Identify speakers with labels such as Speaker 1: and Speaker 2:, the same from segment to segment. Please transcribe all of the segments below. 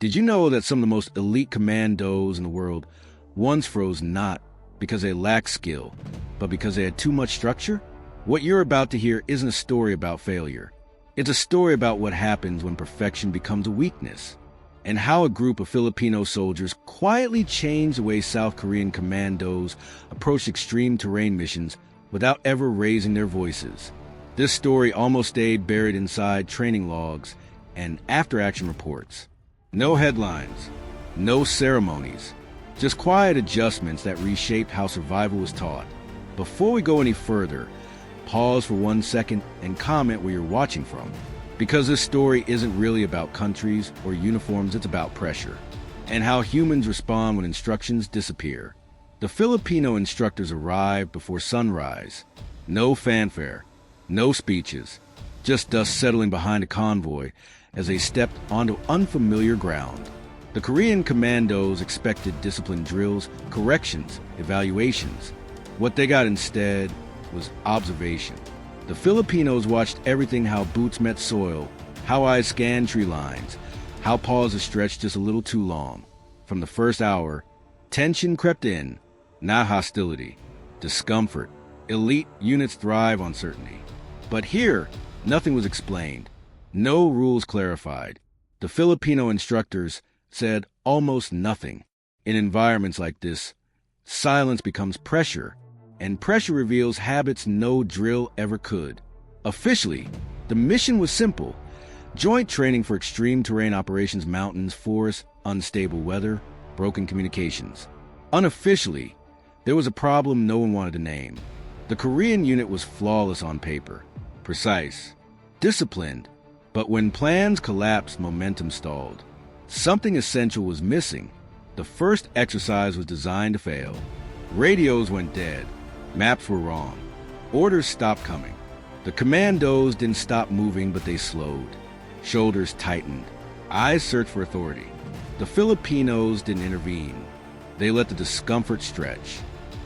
Speaker 1: Did you know that some of the most elite commandos in the world once froze not because they lacked skill, but because they had too much structure? What you're about to hear isn't a story about failure. It's a story about what happens when perfection becomes a weakness, and how a group of Filipino soldiers quietly changed the way South Korean commandos approached extreme terrain missions without ever raising their voices. This story almost stayed buried inside training logs and after-action reports. No headlines, no ceremonies, just quiet adjustments that reshaped how survival was taught. Before we go any further, pause for 1 second and comment where you're watching from. Because this story isn't really about countries or uniforms, it's about pressure and how humans respond when instructions disappear. The Filipino instructors arrived before sunrise. No fanfare, no speeches, just dust settling behind a convoy as they stepped onto unfamiliar ground. The Korean commandos expected disciplined drills, corrections, evaluations. What they got instead was observation. The Filipinos watched everything: how boots met soil, how eyes scanned tree lines, how pauses stretched just a little too long. From the first hour, tension crept in, not hostility, discomfort. Elite units thrive on certainty. But here, nothing was explained, no rules clarified. The Filipino instructors said almost nothing. In environments like this, silence becomes pressure, and pressure reveals habits no drill ever could. Officially, the mission was simple: joint training for extreme terrain operations, mountains, forests, unstable weather, broken communications. Unofficially, there was a problem no one wanted to name. The Korean unit was flawless on paper, precise, disciplined, but when plans collapsed, momentum stalled. Something essential was missing. The first exercise was designed to fail. Radios went dead. Maps were wrong. Orders stopped coming. The commandos didn't stop moving, but they slowed. Shoulders tightened. Eyes searched for authority. The Filipinos didn't intervene. They let the discomfort stretch.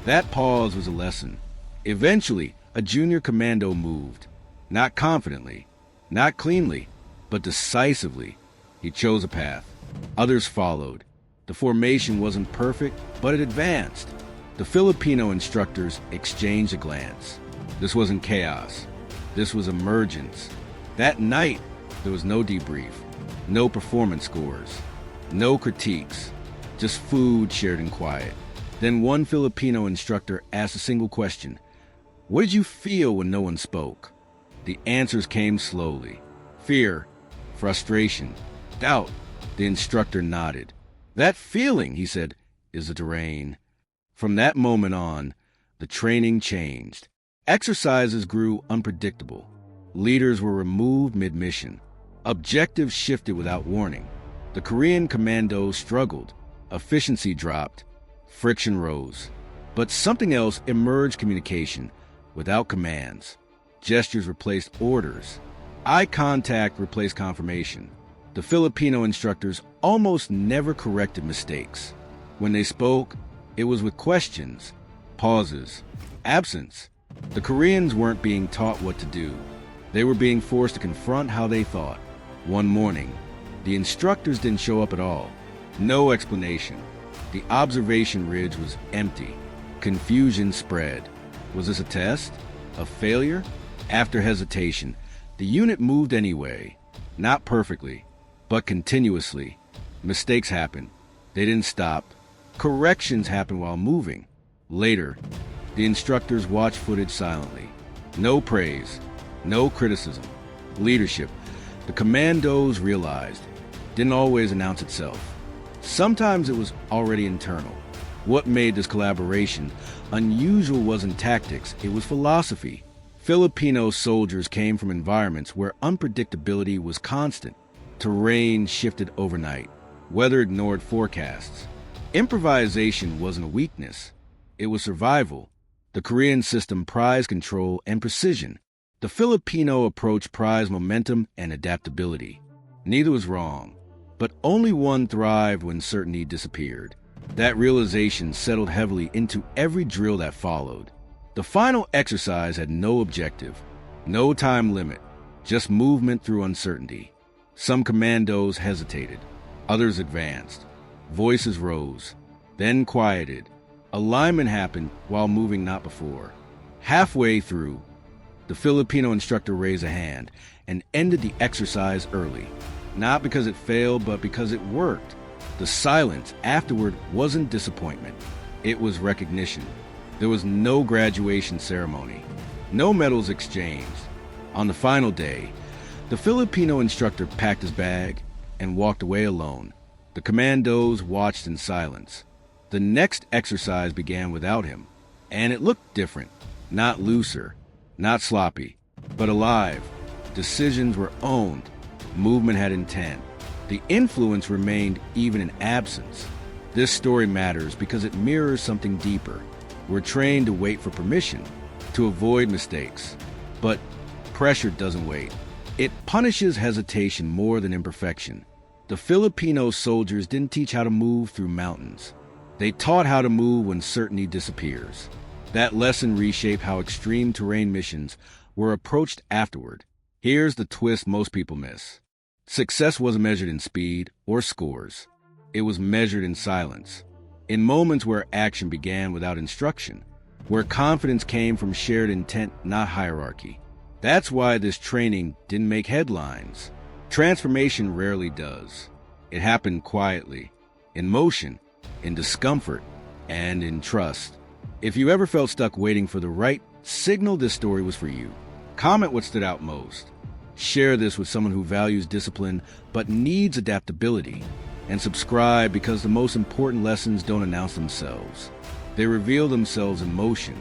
Speaker 1: That pause was a lesson. Eventually, a junior commando moved. Not confidently, not cleanly, but decisively. He chose a path. Others followed. The formation wasn't perfect, but it advanced. The Filipino instructors exchanged a glance. This wasn't chaos. This was emergence. That night, there was no debrief, no performance scores, no critiques, just food shared in quiet. Then one Filipino instructor asked a single question: "What did you feel when no one spoke?" The answers came slowly. Fear, frustration, doubt. The instructor nodded. "That feeling," he said, "is the terrain." From that moment on, the training changed. Exercises grew unpredictable. Leaders were removed mid-mission. Objectives shifted without warning. The Korean commandos struggled. Efficiency dropped. Friction rose. But something else emerged: communication, without commands. Gestures replaced orders. Eye contact replaced confirmation. The Filipino instructors almost never corrected mistakes. When they spoke, it was with questions, pauses, absence. The Koreans weren't being taught what to do. They were being forced to confront how they thought. One morning, the instructors didn't show up at all. No explanation. The observation ridge was empty. Confusion spread. Was this a test? A failure? After hesitation, the unit moved anyway. Not perfectly, but continuously. Mistakes happened. They didn't stop. Corrections happened while moving. Later, the instructors watched footage silently. No praise, no criticism. Leadership, the commandos realized, didn't always announce itself. Sometimes it was already internal. What made this collaboration unusual wasn't tactics, it was philosophy. Filipino soldiers came from environments where unpredictability was constant. Terrain shifted overnight. Weather ignored forecasts. Improvisation wasn't a weakness. It was survival. The Korean system prized control and precision. The Filipino approach prized momentum and adaptability. Neither was wrong, but only one thrived when certainty disappeared. That realization settled heavily into every drill that followed. The final exercise had no objective, no time limit, just movement through uncertainty. Some commandos hesitated. Others advanced. Voices rose, then quieted. Alignment happened while moving not before. Halfway through, the Filipino instructor raised a hand and ended the exercise early. Not because it failed, but because it worked. The silence afterward wasn't disappointment. It was recognition. There was no graduation ceremony, no medals exchanged. On the final day, the Filipino instructor packed his bag and walked away alone. The commandos watched in silence. The next exercise began without him, and it looked different. Not looser, not sloppy, but alive. Decisions were owned. Movement had intent. The influence remained even in absence. This story matters because it mirrors something deeper. We're trained to wait for permission, to avoid mistakes. But pressure doesn't wait. It punishes hesitation more than imperfection. The Filipino soldiers didn't teach how to move through mountains. They taught how to move when certainty disappears. That lesson reshaped how extreme terrain missions were approached afterward. Here's the twist most people miss. Success wasn't measured in speed or scores. It was measured in silence, in moments where action began without instruction, where confidence came from shared intent, not hierarchy. That's why this training didn't make headlines. Transformation rarely does. It happened quietly, in motion, in discomfort, and in trust. If you ever felt stuck waiting for the right signal, this story was for you. Comment what stood out most. Share this with someone who values discipline but needs adaptability. And subscribe because the most important lessons don't announce themselves. They reveal themselves in motion.